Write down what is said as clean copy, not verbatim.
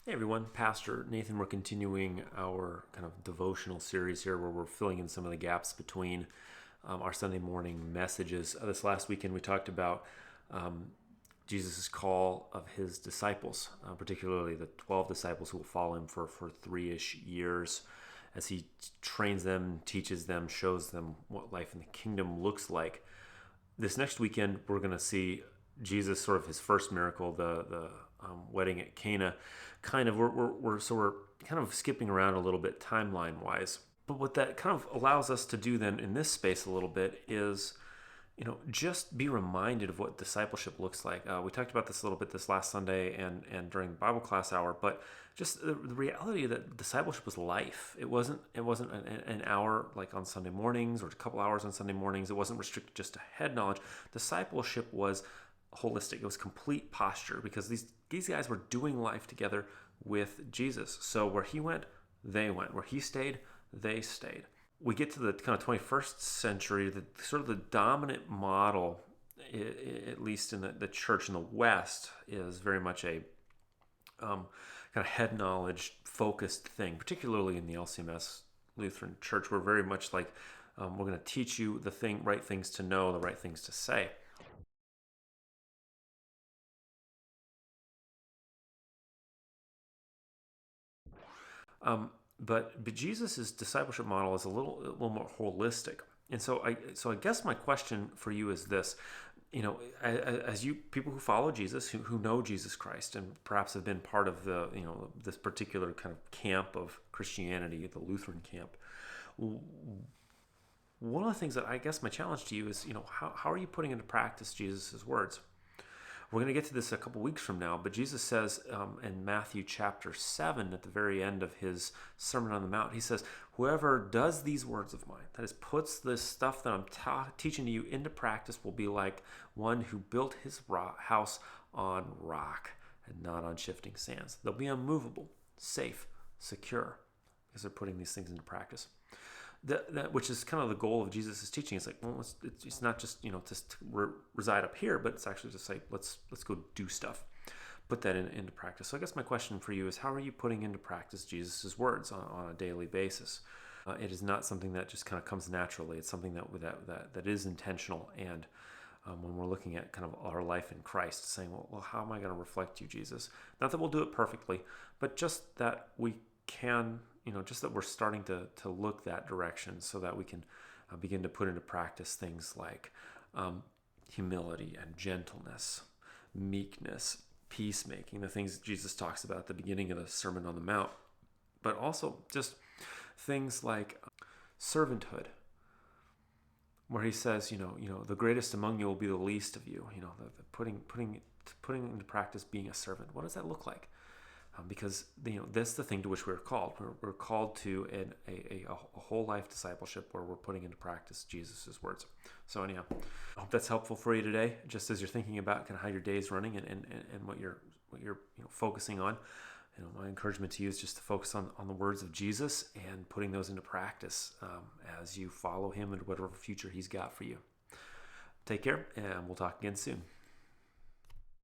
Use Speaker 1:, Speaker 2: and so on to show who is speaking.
Speaker 1: Hey everyone, Pastor Nathan. We're continuing our kind of devotional series here where we're filling in some of the gaps between our Sunday morning messages. This last weekend we talked about um, Jesus' call of his disciples, particularly the 12 disciples who will follow him for 3-ish years as he trains them, teaches them, shows them what life in the kingdom looks like. This next weekend we're going to see Jesus, sort of his first miracle, the wedding at Cana. We're kind of skipping around a little bit timeline wise. But what that kind of allows us to do then in this space a little bit is, just be reminded of what discipleship looks like. We talked about this a little bit this last Sunday and during the Bible class hour, but just the reality that discipleship was life. It wasn't an hour like on Sunday mornings or a couple hours on Sunday mornings. It wasn't restricted just to head knowledge. Discipleship was holistic. It was complete posture because these guys were doing life together with Jesus. So where he went, they went. Where he stayed, they stayed. We get to the kind of 21st century, the sort of the dominant model, at least in the church in the West, is very much a kind of head knowledge focused thing, particularly in the LCMS Lutheran Church. We're very much like, we're going to teach you right things to know, the right things to say. But Jesus' discipleship model is a little more holistic. And so I guess my question for you is this: as you people who follow Jesus, who know Jesus Christ, and perhaps have been part of this particular kind of camp of Christianity, the Lutheran camp. One of the things that I guess my challenge to you is, how are you putting into practice Jesus' words? We're going to get to this a couple weeks from now, but Jesus says in Matthew chapter 7, at the very end of his Sermon on the Mount, he says, whoever does these words of mine, that is, puts this stuff that I'm teaching to you into practice, will be like one who built his house on rock and not on shifting sands. They'll be unmovable, safe, secure, because they're putting these things into practice. Which is kind of the goal of Jesus' teaching. It's like, well, it's not just just reside up here, but it's actually just like let's go do stuff, put that into practice. So I guess my question for you is, how are you putting into practice Jesus' words on a daily basis? It is not something that just kind of comes naturally. It's something that is intentional. And when we're looking at kind of our life in Christ, saying, well, how am I going to reflect you, Jesus? Not that we'll do it perfectly, but just that we can, just that we're starting to look that direction so that we can begin to put into practice things like humility and gentleness, meekness, peacemaking, the things that Jesus talks about at the beginning of the Sermon on the Mount, but also just things like servanthood, where he says, the greatest among you will be the least of you. The putting into practice being a servant. What does that look like? Because that's the thing to which we're called. We're called to a whole life discipleship where we're putting into practice Jesus' words. So anyhow, I hope that's helpful for you today, just as you're thinking about kind of how your day is running and what you're focusing on. My encouragement to you is just to focus on the words of Jesus and putting those into practice as you follow him and whatever future he's got for you. Take care, and we'll talk again soon.